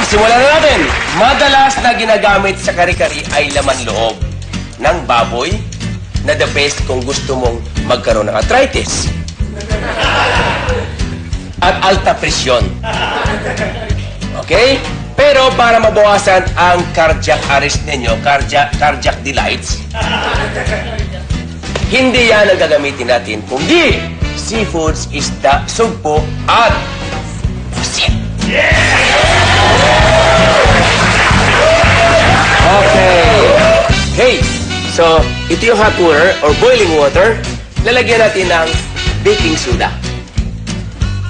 simulan na natin. Madalas na ginagamit sa kari-kari ay laman loob ng baboy na the best kung gusto mong magkaroon ng arthritis. At alta presyon. Okay? Pero para mabawasan ang cardiac arrest ninyo, cardiac delights, hindi yan ang gagamitin natin, kundi seafoods, isda, sugpo, at pusit. Okay. Okay. So, ito yung hot water or boiling water. Lalagyan natin ng baking soda.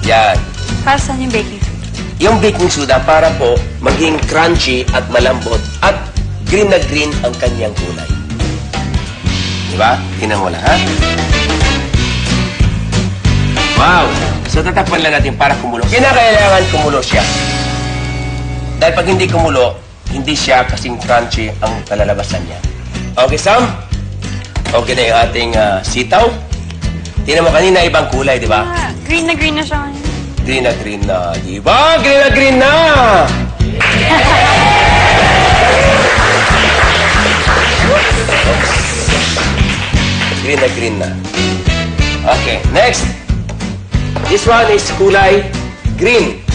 Yan. Para saan yung baking soda? Yung baking soda para po maging crunchy at malambot at green na green ang kanyang kulay. Diba? Tingnan mo lang, ha? Wow! So, tatakpan lang natin para kumulo. Kinakailangan kumulo siya. Dahil pag hindi kumulo, hindi siya kasing crunchy ang kalalabasan niya. Okay, Sam? Okay na yung ating sitaw. Tingnan mo kanina, ibang kulay, di ba? Ah, green na siya ngayon. Green na green na, di ba? Green na green na! Green na green na. Okay, next. This one is kulay green.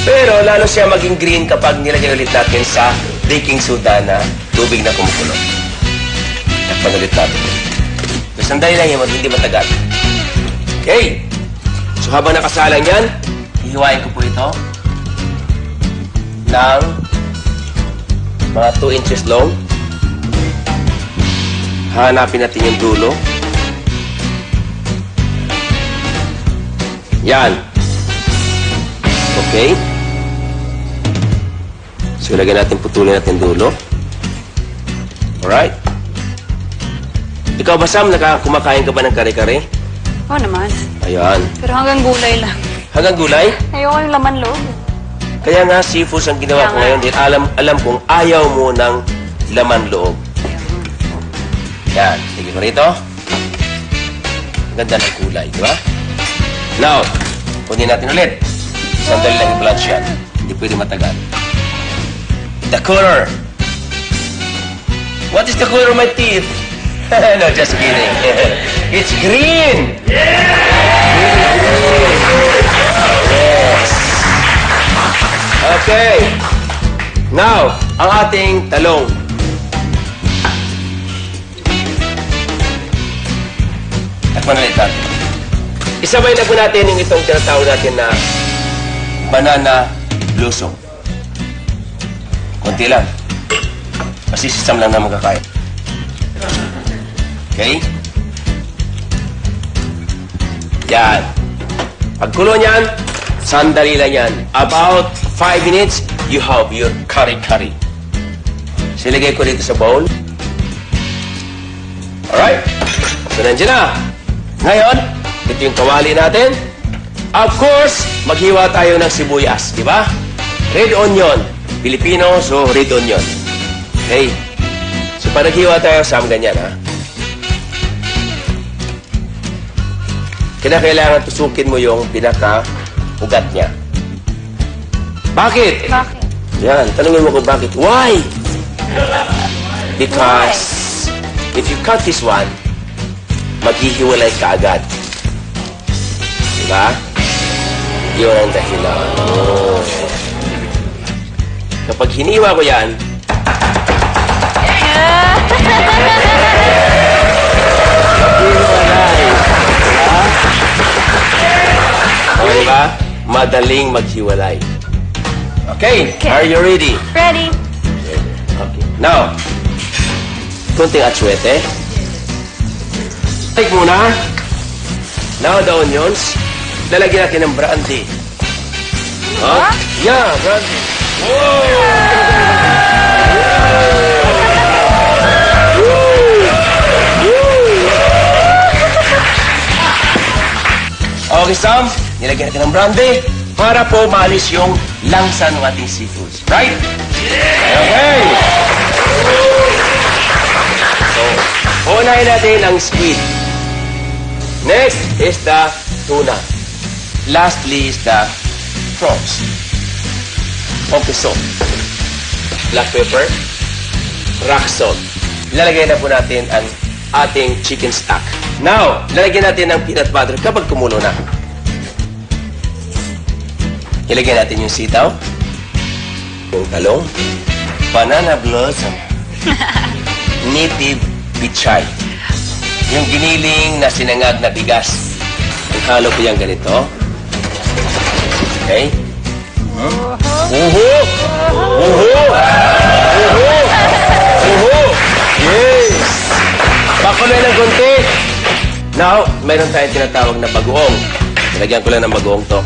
Pero lalo siya maging green kapag nilagyan ulit natin sa baking soda na tubig na kumukulo. Takpan ulit natin. So, sandali lang yan, hindi matagal. Okay. So, habang nakasalang yan, hihiwain ko po ito ng mga 2 inches long. Hanapin natin yung dulo. Yan. Okay. So, lagyan natin, putulin natin dulo. Alright. Ikaw ba, Sam, kumakain ka ba ng kare-kare? Oo naman. Ayan. Pero hanggang gulay lang. Hanggang gulay? Ayoko yung laman loob. Kaya nga, seafoods ang ginawa ko ngayon. Din alam kong ayaw mo ng laman loob. Yan. Sige mo rito. Ang ganda ng kulay, di ba? Now, kunin natin ulit. Sandali lang i-blanch yan. Hindi pwede matagal. The color. What is the color of my teeth? No, just kidding. It's green! Yes. Okay. Now, ang ating talong. Takpan ulit natin. Isabay na po natin yung itong tinatawag natin na banana blossom. Konti lang. Kasi sisam lang na magkakain. Okay? Yan. Pagkulo niyan, sandali lang yan. About 5 minutes, you have your kari-kari. Silagay ko dito sa bowl. Alright? So, nandiyan na. Ngayon, ito yung kawali natin. Of course, maghiwa tayo ng sibuyas. Di ba? Red onion. Filipino, so red onion. Okay? So, pag naghiwa tayo, Sam, ganyan, ha? Kailangan tusukin mo yung pinaka-ugat niya. Bakit? Bakit? Yan, tanungin mo kung bakit. Why? Because if you cut this one, maghihiwalay ka agad. Diba? Yun ang dahilan. Oh. Kapag hiniwa ko yan, okay ba? Madaling maghiwalay. Okay. Are you ready? Ready. Okay. Now, kunting atsuete. Take muna. Now, the onions. Lalagyan natin ng brandy. Huh? Yeah, brandy. Okay, Sam. Nilagyan natin ng brandy para po maalis yung langsa ng ating seafoods. Right? Okay. So, unahin natin ang squid. Next is the tuna. Lastly is the prawns. Okay, salt. Black pepper. Rock salt. Ilalagay na po natin ang ating chicken stock. Now, lalagyan natin ng peanut butter kapag kumulo na. Ilagay natin yung sitaw. Yung talong. Banana blossom. Native pichay. Yung giniling na sinangag na bigas. Ang halo ko yung ganito. Okay? Uhu! Uhu! Uhu! Uhu! Yes! Pakuloy ng konti. Now, mayroon tayong tinatawag na bagoong. Nilagyan ko lang ng bagoong to.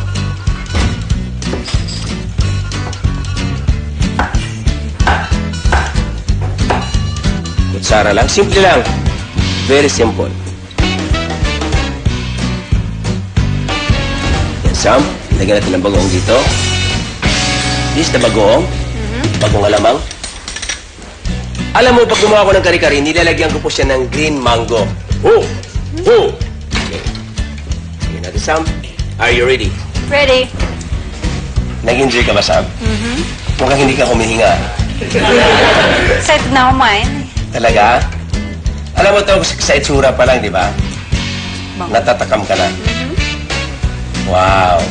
Kutsara lang. Simple lang. Very simple. Yan, Sam. Lagyan natin ng bagoong dito. This is the bagoong. Bagong alamang. Alam mo, pag gumawa ko ng kari-kari, nilalagyan ko po siya ng green mango. Oh! Oh! Okay. Sige natin, Sam. Are you ready? Ready? Nag-enjoy ka ba, Sam? Mukhang hindi ka humihinga. Excited na kumain. Talaga? Alam mo ito, sa itsura pa lang, di ba? Natatakam ka na. Wow.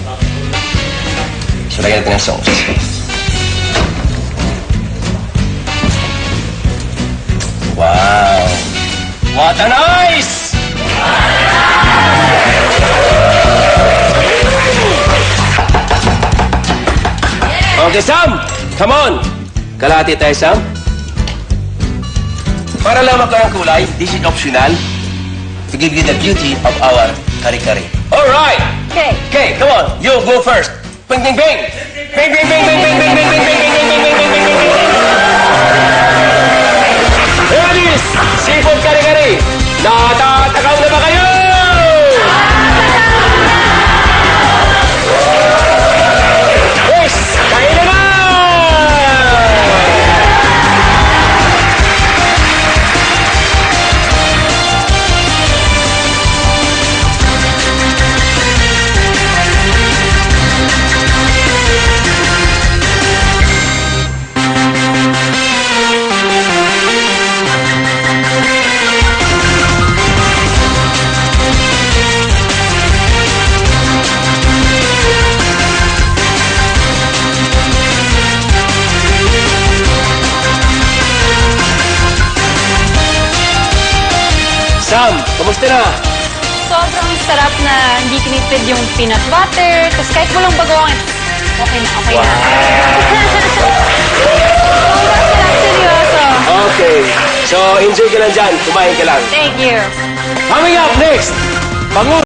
So, lagyan natin ng sauce. Wow. What a nice! Okay, Sam! Come on! Kalahati tayo, Sam. Para lang magkaroon ng kulay, this is optional to give you the beauty of our kari-kari. Alright! Okay. Okay, come on. You go first. Bing, bing, bing! Bing, bing, bing, bing, bing, bing, bing, bing, bing, bing, bing, bing, bing, bing, bing, bing. Here it is! Seafood kari-kari! Natatakaw na ba kayo? Yes! Kain na ba? Sam, kamusta na? Sobrang sarap na hindi tinipid yung peanut butter. Tapos kahit walang bagoong, okay na, okay na. Sobrang sarap, seryoso. Okay. So, enjoy ka lang dyan. Kumain ka lang. Thank you. Coming up next, bangun!